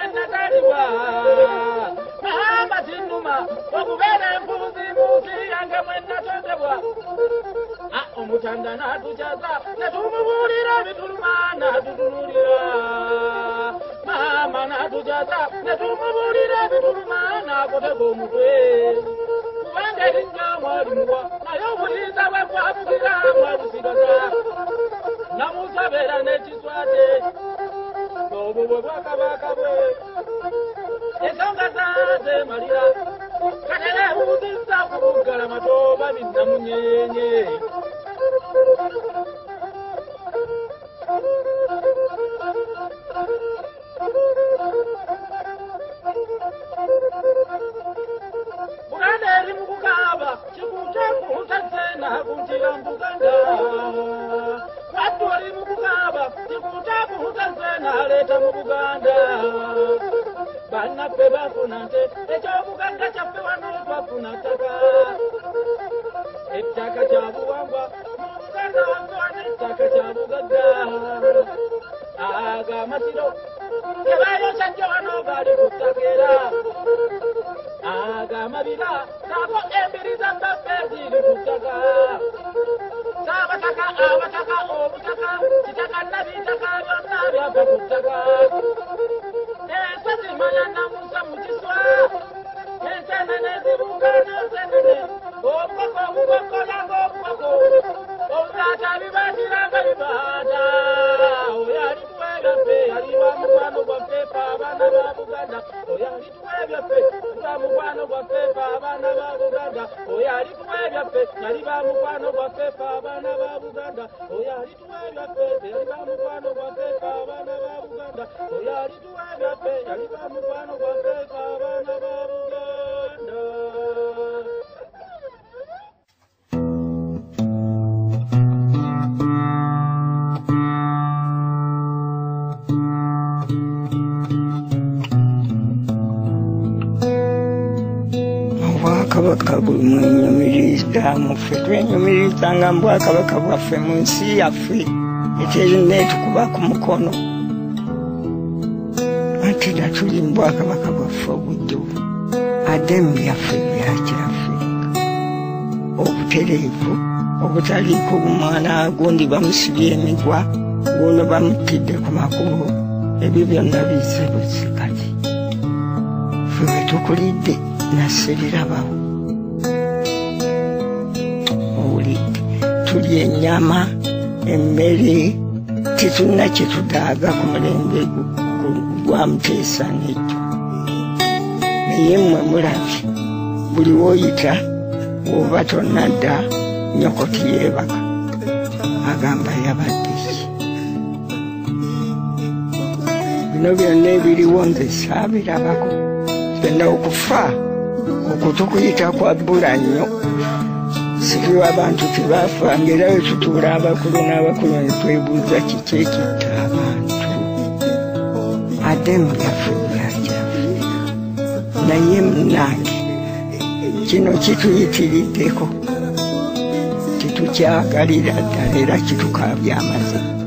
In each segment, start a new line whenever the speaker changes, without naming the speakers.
mwena taliwa mahamba tinuma okubera embuzi musi yange mwena tondebwa omutanda natujaza netumubulira bituluma natutunulira mahamba natujaza netumubulira bituluma nakotega omutwe kubanga erinnya mwalimuwa naye obuyinza bwe bwabugira mwabusigaza namusabera n'ekiswate obwo bwe bwakabaka bwe ensonga zazemalira katera ebuzisa kubuggala matoba binnamunyenye Buganda eri mu kukaaba kikuute kuntazena kuntira mu Buganda Watu eri mu kukaaba kikuute kuntazena aleeta mu Buganda bannaffe bafuna nte ekyobugagga kyaffe wano twafuna ttaka ettaka kya buwangwa mu Buganda wangwana ettaka kya bugagga aga amasiro gebayokya nnyo wano gali ku ttaka era aga amabira nago embiri za bbaffe ziri ku ttaka saabataka abataka obutaka kitaka nabitaka byonna byava ku ttaka ensozi manya namusa mu kiswa ensenene zibuuka n'ensenene obukoko obukoko yanga obukoko obuzaata bibatiranga bibaata oyo alituwa ebyaffe aliwa mukwano gwaffe fe abaana ba Buganda oyo alituwa ebyaffe aliwa mukwano gwaffe fe abaana ba Buganda oyo alituwa ebyaffe aliwa mukwano gwaffe fe abaana ba Buganda oyo alituwa ebyaffe aliwa mukwano gwaffe fe abaana ba Buganda oyo alituwa ebyaffe aliwa mukwano gwaffe fe abaana ba Buganda.
Kabaka bumwenyumiriza muffe twenyumirizanga mu Bwakabaka bwaffe mu nsi yaffe eterina etukuba ku mukono ate era tuli mu Bwakabaka bwaffe obujjuvu ate mu byaffe bya Kirafirika obutereevu obutaliiko omwana gundi bamusibye emigwa guno bamutidde ku makubo ebyo byonna bize buzikazi ffe bwe tukulidde nasebirabawo tulya ennyama emmere tetulina kyetudaaga ku mulembe gwa Muteesa n'ekyo naye mmwe mulabye buli woyita woba tonnadda nnyoko tiyeebaka agamba yabadde ki bino byonna ebiriwo nze saabirabako fenna okufa okutukuyita kwa bbula nnyo sikiwa abantu tebafa ngera we tutuula abakulu n'abakulu ne twebuuza kiki ekitta abantu ate mu byaffe bya Kirafirika naye munnange kino kituyitiriddeko tetukyagalira ddala era kitukaabya amazima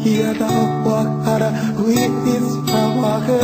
Here the walk, we is my walker,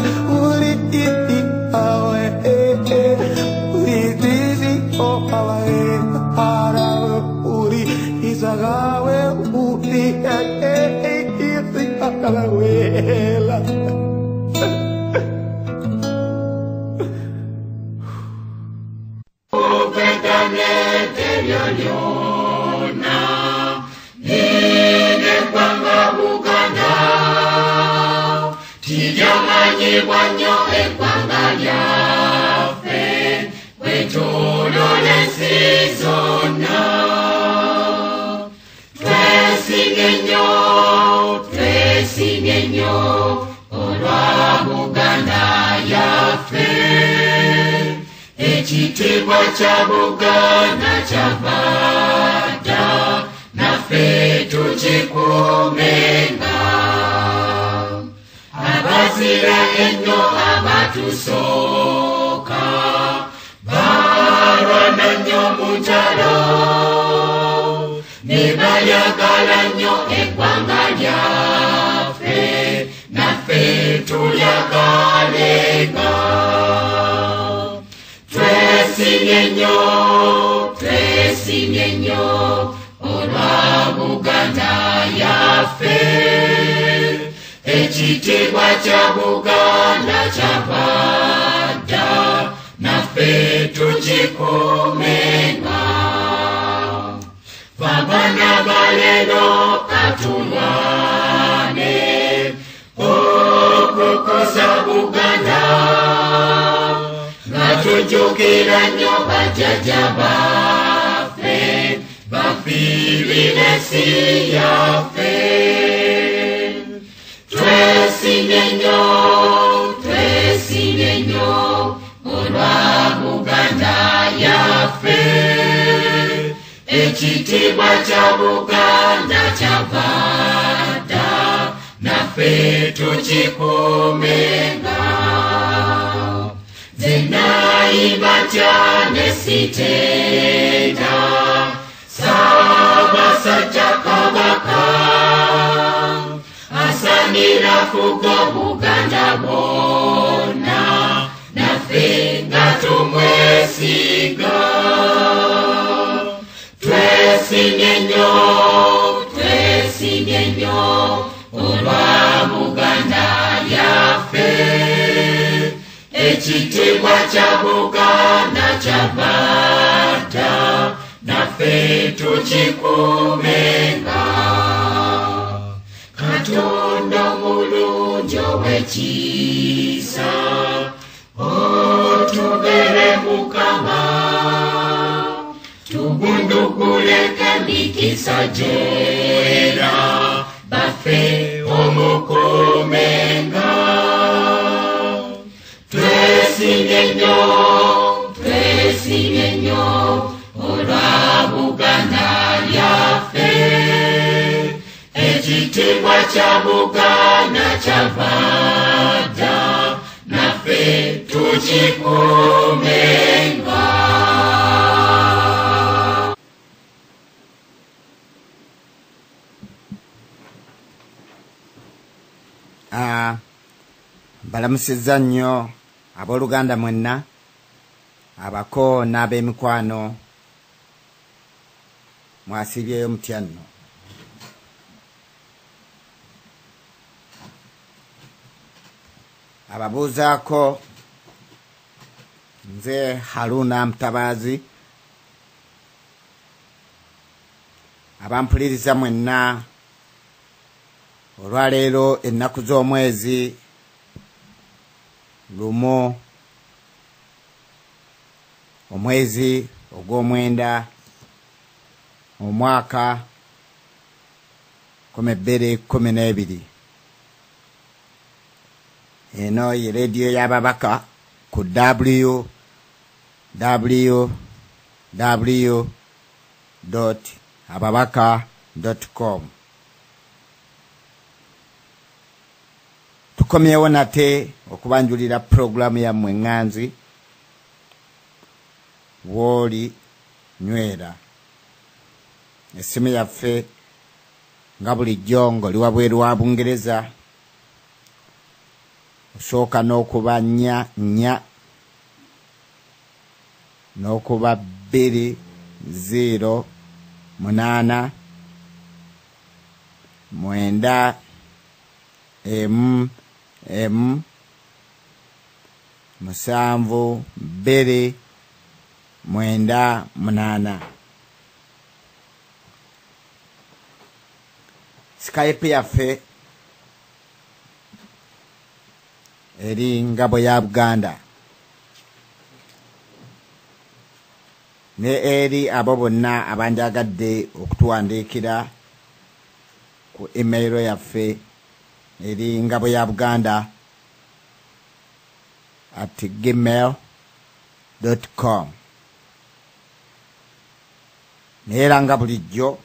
Balamusizza nnyo abooluganda mwenna abako n'ab'emikwano mwasibyeyo mutya nno. Ababuuzaako nze Haruna Mutabazi, abampuliriza mwenna olwaleero ennaku z'omwezi lumu omwezi ogw'omwenda omwaka 2012. Eno ye radio y'ababaka ku www.ababaka.com. Tukomyewo nate okubanjulira programu ya mwenganzi Woli Nywera. Esimu yaffe nga bulijjo ng'oli wabweru wa Bungereza osooka n'okuba 4 4 n'okuba 2 0 8 9 7 7 2 9 8. Skype yaffe eri ngabo ya Buganda ne eri abo bonna abanjagadde okutuwandiikira ku email yaffe eri ngabo ya Buganda @gmail.com. Neera nga bulijjo